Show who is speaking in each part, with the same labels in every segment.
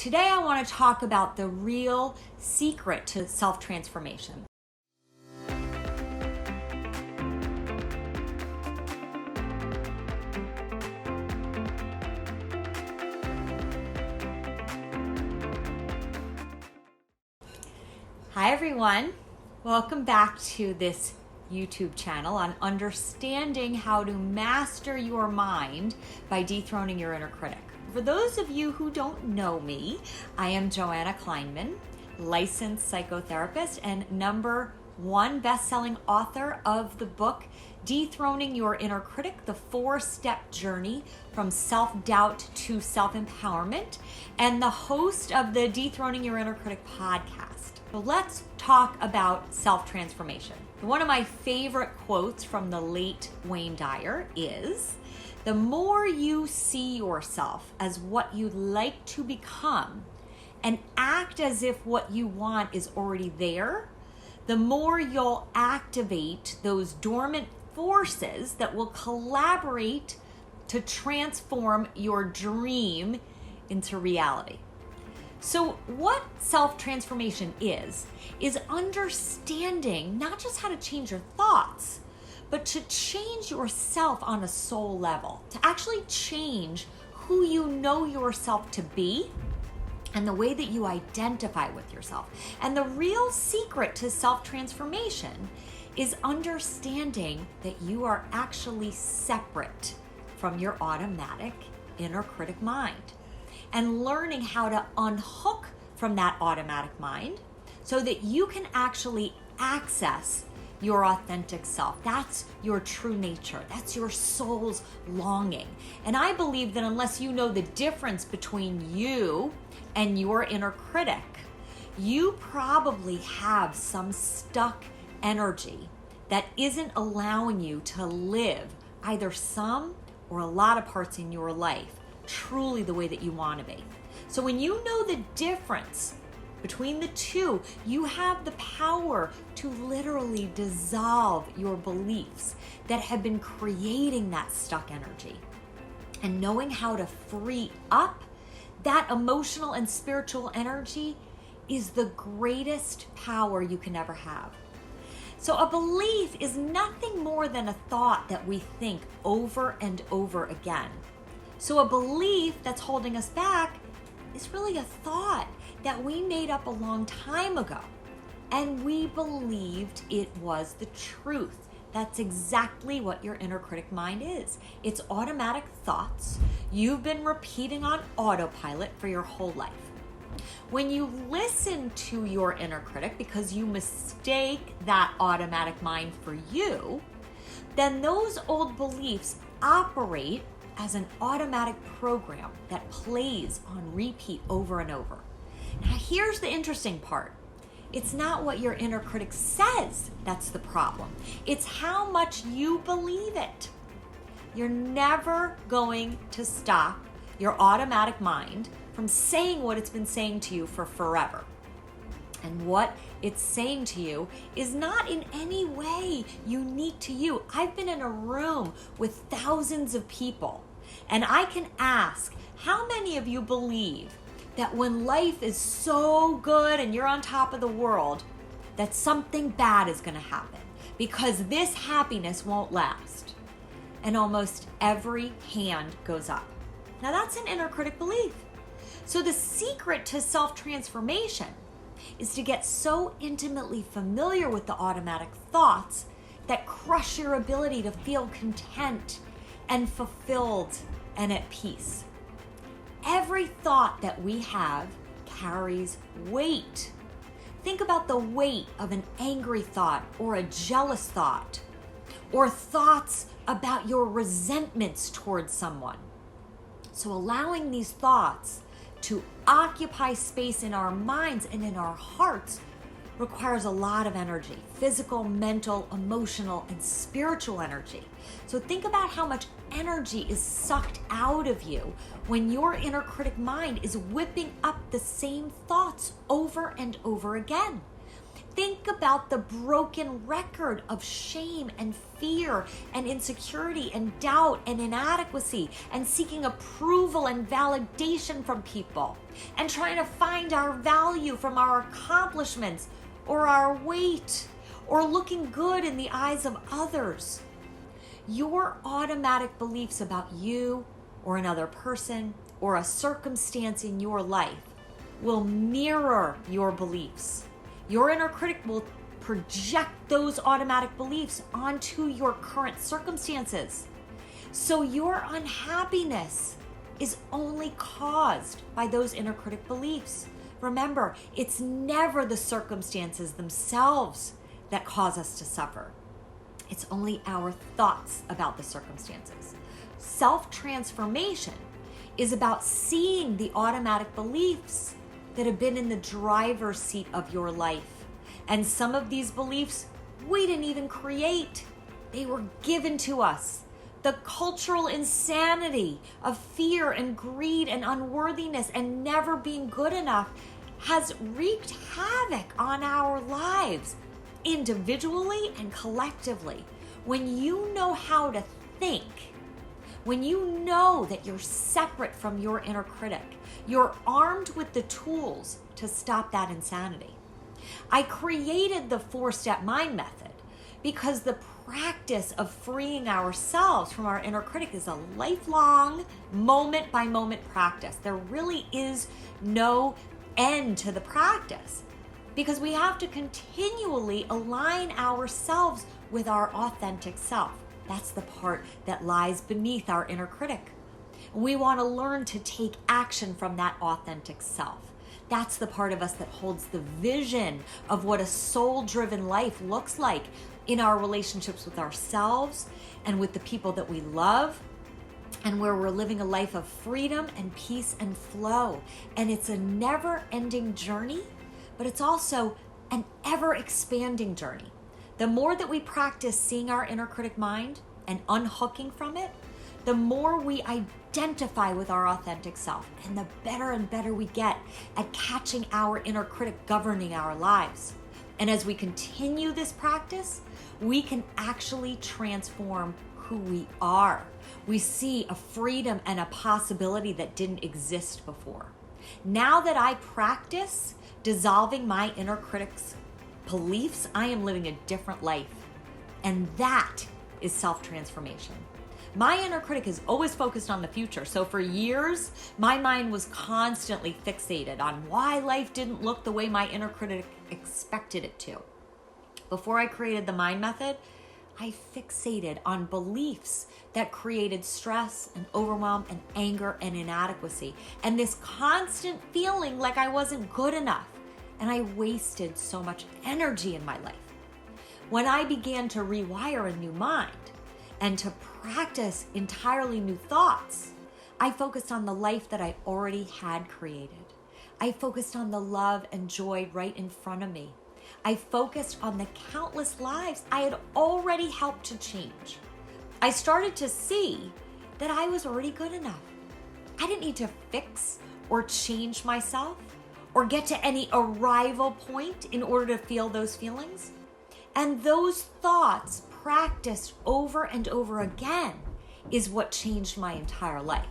Speaker 1: today I want to talk about the real secret to self-transformation. Hi everyone, welcome back to this YouTube channel on understanding how to master your mind by dethroning your inner critic. For those of you who don't know me, I am Joanna Kleinman, licensed psychotherapist and #1 best-selling author of the book Dethroning Your Inner Critic, the 4-step journey from self-doubt to self-empowerment, and the host of the Dethroning Your Inner Critic podcast. So let's talk about self-transformation. One of my favorite quotes from the late Wayne Dyer is, "The more you see yourself as what you'd like to become and act as if what you want is already there, the more you'll activate those dormant forces that will collaborate to transform your dream into reality." So what self-transformation is understanding not just how to change your thoughts, but to change yourself on a soul level, to actually change who you know yourself to be and the way that you identify with yourself. And the real secret to self-transformation is understanding that you are actually separate from your automatic inner critic mind, and learning how to unhook from that automatic mind so that you can actually access your authentic self. That's your true nature. That's your soul's longing. And I believe that unless you know the difference between you and your inner critic, you probably have some stuck energy that isn't allowing you to live either some or a lot of parts in your life truly the way that you want to be. So when you know the difference between the two, you have the power to literally dissolve your beliefs that have been creating that stuck energy. And knowing how to free up that emotional and spiritual energy is the greatest power you can ever have. So a belief is nothing more than a thought that we think over and over again. So a belief that's holding us back is really a thought that we made up a long time ago, and we believed it was the truth. That's exactly what your inner critic mind is. It's automatic thoughts you've been repeating on autopilot for your whole life. When you listen to your inner critic because you mistake that automatic mind for you, then those old beliefs operate as an automatic program that plays on repeat over and over. Now here's the interesting part. It's not what your inner critic says that's the problem. It's how much you believe it. You're never going to stop your automatic mind from saying what it's been saying to you for forever. And what it's saying to you is not in any way unique to you. I've been in a room with thousands of people, and I can ask, how many of you believe that when life is so good and you're on top of the world, that something bad is going to happen because this happiness won't last? And almost every hand goes up. Now that's an inner critic belief. So the secret to self-transformation is to get so intimately familiar with the automatic thoughts that crush your ability to feel content and fulfilled and at peace. Every thought that we have carries weight. Think about the weight of an angry thought or a jealous thought, or thoughts about your resentments towards someone. So allowing these thoughts to occupy space in our minds and in our hearts requires a lot of energy, physical, mental, emotional, and spiritual energy. So think about how much energy is sucked out of you when your inner critic mind is whipping up the same thoughts over and over again. Think about the broken record of shame and fear and insecurity and doubt and inadequacy and seeking approval and validation from people and trying to find our value from our accomplishments or our weight or looking good in the eyes of others. Your automatic beliefs about you or another person or a circumstance in your life will mirror your beliefs. Your inner critic will project those automatic beliefs onto your current circumstances. So your unhappiness is only caused by those inner critic beliefs. Remember, it's never the circumstances themselves that cause us to suffer. It's only our thoughts about the circumstances. Self-transformation is about seeing the automatic beliefs that have been in the driver's seat of your life. And some of these beliefs we didn't even create. They were given to us. The cultural insanity of fear and greed and unworthiness and never being good enough has wreaked havoc on our lives, individually and collectively. When you know how to think, when you know that you're separate from your inner critic, you're armed with the tools to stop that insanity. I created the 4-step mind method because the practice of freeing ourselves from our inner critic is a lifelong, moment-by-moment practice. There really is no end to the practice because we have to continually align ourselves with our authentic self. That's the part that lies beneath our inner critic. We want to learn to take action from that authentic self. That's the part of us that holds the vision of what a soul-driven life looks like in our relationships with ourselves and with the people that we love, and where we're living a life of freedom and peace and flow. And it's a never-ending journey, but it's also an ever-expanding journey. The more that we practice seeing our inner critic mind and unhooking from it, the more we identify with our authentic self, and the better and better we get at catching our inner critic governing our lives. And as we continue this practice, we can actually transform who we are. We see a freedom and a possibility that didn't exist before. Now that I practice dissolving my inner critic's beliefs, I am living a different life. And that is self-transformation. My inner critic is always focused on the future. So for years, my mind was constantly fixated on why life didn't look the way my inner critic expected it to. Before I created the mind method, I fixated on beliefs that created stress and overwhelm and anger and inadequacy, and this constant feeling like I wasn't good enough. And I wasted so much energy in my life. When I began to rewire a new mind and to practice entirely new thoughts, I focused on the life that I already had created. I focused on the love and joy right in front of me. I focused on the countless lives I had already helped to change. I started to see that I was already good enough. I didn't need to fix or change myself or get to any arrival point in order to feel those feelings. And those thoughts practiced over and over again is what changed my entire life.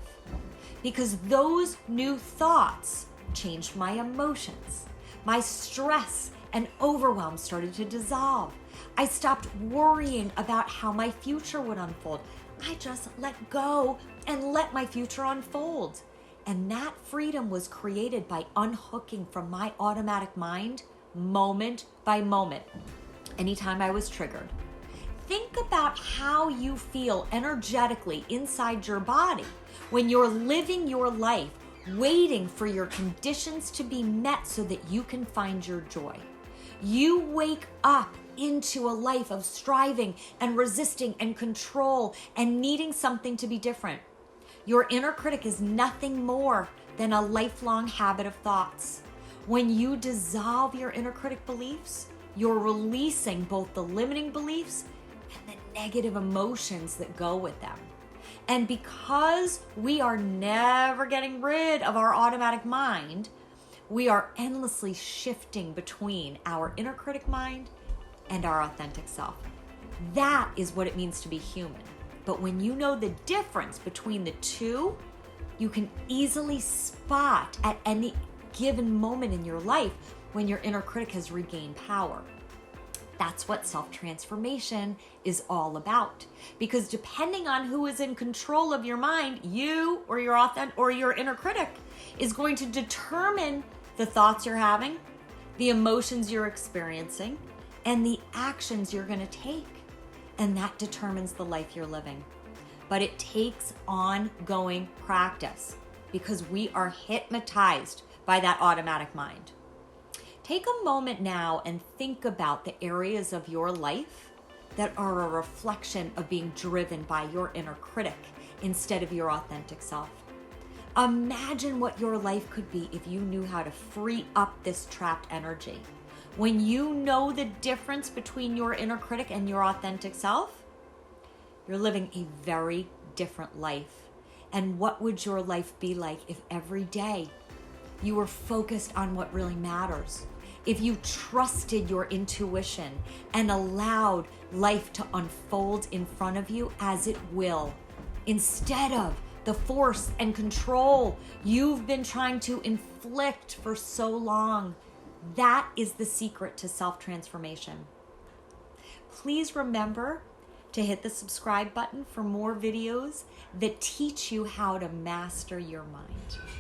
Speaker 1: Because those new thoughts changed my emotions. My stress and overwhelm started to dissolve. I stopped worrying about how my future would unfold. I just let go and let my future unfold. And that freedom was created by unhooking from my automatic mind moment by moment. Anytime I was triggered. Think about how you feel energetically inside your body when you're living your life waiting for your conditions to be met so that you can find your joy. You wake up into a life of striving and resisting and control and needing something to be different. Your inner critic is nothing more than a lifelong habit of thoughts. When you dissolve your inner critic beliefs, you're releasing both the limiting beliefs and the negative emotions that go with them. And because we are never getting rid of our automatic mind, We are endlessly shifting between our inner critic mind and our authentic self. That is what it means to be human. But when you know the difference between the two, you can easily spot at any given moment in your life when your inner critic has regained power. That's what self-transformation is all about. Because depending on who is in control of your mind, you or your inner critic is going to determine the thoughts you're having, the emotions you're experiencing, and the actions you're going to take. And that determines the life you're living. But it takes ongoing practice because we are hypnotized by that automatic mind. Take a moment now and think about the areas of your life that are a reflection of being driven by your inner critic instead of your authentic self. Imagine what your life could be if you knew how to free up this trapped energy. When you know the difference between your inner critic and your authentic self, you're living a very different life. And what would your life be like if every day you were focused on what really matters? If you trusted your intuition and allowed life to unfold in front of you as it will, instead of the force and control you've been trying to inflict for so long. That is the secret to self-transformation. Please remember to hit the subscribe button for more videos that teach you how to master your mind.